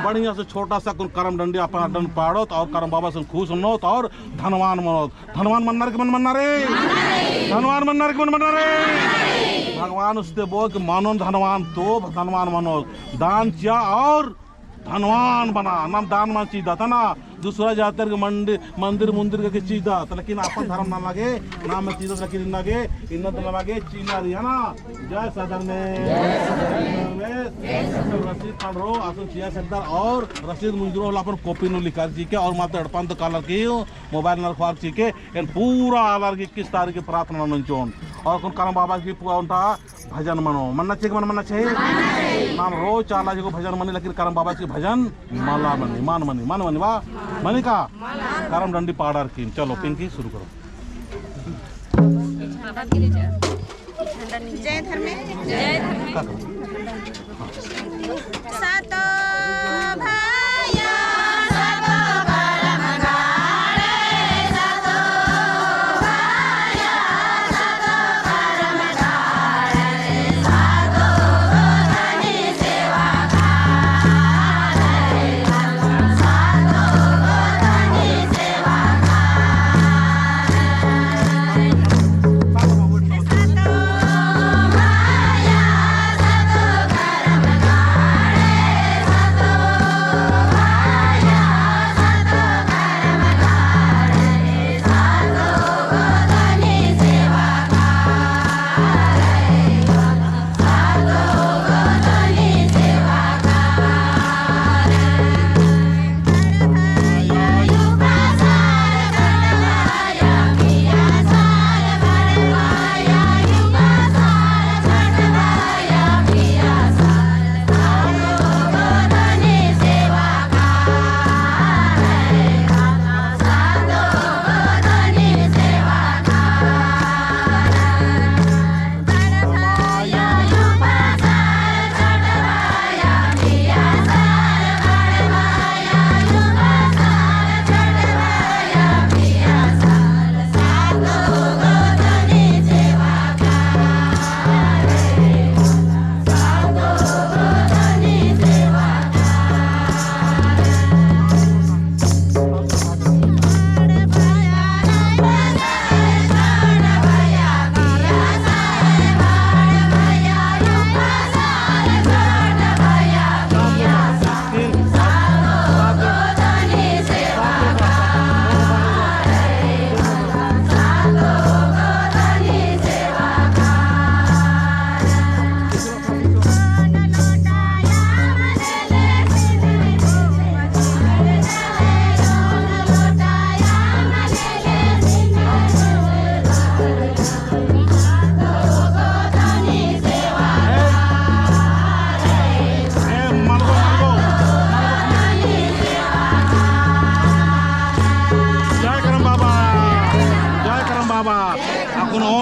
बढ़िया से छोटा सा करम डंडी अपना डंड पाड़ो और करम बाबा से खुश नो और धनवान मनो। धनवान मनना के मन मन्ना रे, धनवान मनना के मन मन्ना रे। भगवान उससे बोल कि मानो धनवान तो धनवान मनो, दान किया और धनवान बना। नाम दान मान चीज था ना, दूसरा जातर के मंदिर मुंदिर के चीज था, लेकिन अपन धर्म ना लगे ना में चीज लेकिन लगे इन तो लगे चीना दिया ना। जय सदर में रसीद पढ़ रो असुन चिया सरदार और रसीद मुंजरो अपन कॉपी नु लिखा जी के और मात्र अड़पन तो कलर की मोबाइल नंबर ख्वार ची के इन पूरा आलर की 21 तारीख की प्रार्थना मंचोन और कौन करम बाबा की उनका भजन मनो मनना चाहिए मनना चाहिए नाम रोज चाला जी को भजन मनी, लेकिन करम बाबा की भजन माला मनी मान मनी वाह मनी का करम डंडी पाड़ार की। चलो पिंकी शुरू करो। जय धर्मे जय धर्मे सातो भाया सातो करम गाड़े सातो भाया सातो करम गाड़े सातो धनी सेवा करे सातो धनी सेवा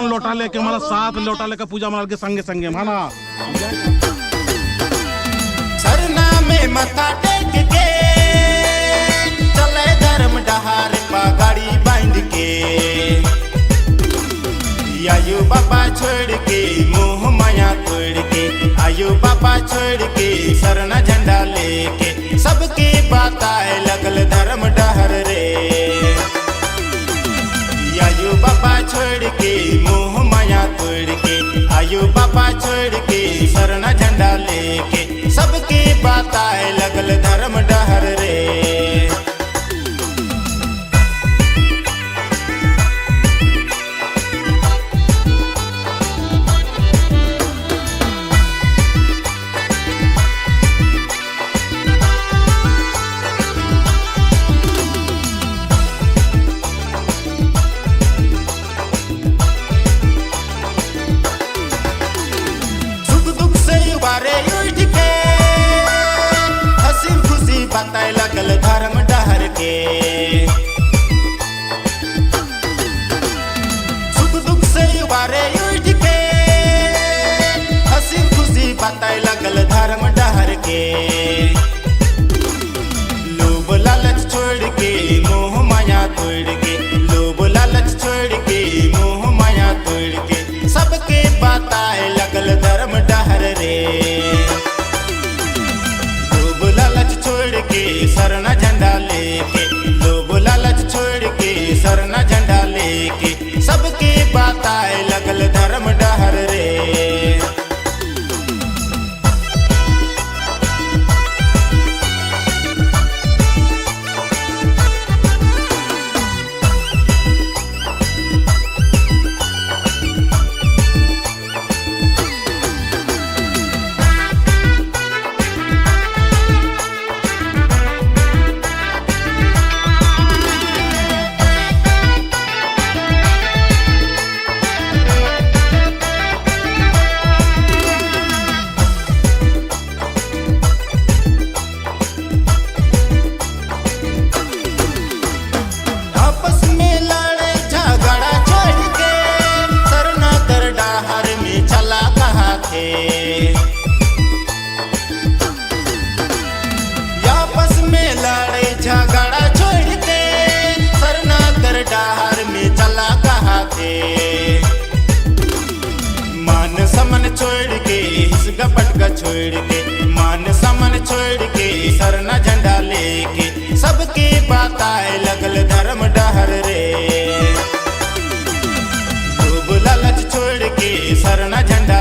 लोटा लेके हमारा 7 लोटा लेकर पूजा मार के संगे संगे माना सरना में मथा टेक के चले धर्म डहार पगाड़ी बांध के आयु बाबा छोड़ के मोह माया तोड़ के आयु बाबा छोड़ के सरना झंडा लेके सबके बताए लगल धर्म डहर रे। आयु बाबा छोड़ के मोह माया तोड़ के आयु बाबा छोड़ के सरना झंडा लेके सबके बताए लगल धर्म डहर रे। बताए लगल धर्म डहर के सुख दुख से बारे उठ के हंसी खुशी बताए लगल धर्म डहर के लोभ लालच छोड़ के मोह माया तोड़ के लोभ लालच छोड़ के मोह माया तोड़ के सबके बताए लगल धर्म डहर रे। लोभ लालच छोड़ सरना झंडा लेके, लोभ लालच छोड़ के सरना झंडा लेके, सबके बात आए लगल धर्म डहर रे। आपस में लड़े झगड़ा छोड़ के सरना कर डहर में चला कहा थे। आपस में लड़े झगड़ा छोड़ के सरना कर डहर में चला कहा थे। मान समन छोड़ के इस गपट का छोड़ के, मान समन छोड़ के सरना झंडा लेके, सबके बात आए लगल धर्म डहर रे। लोभ लालच छोड़ के सरना झंडा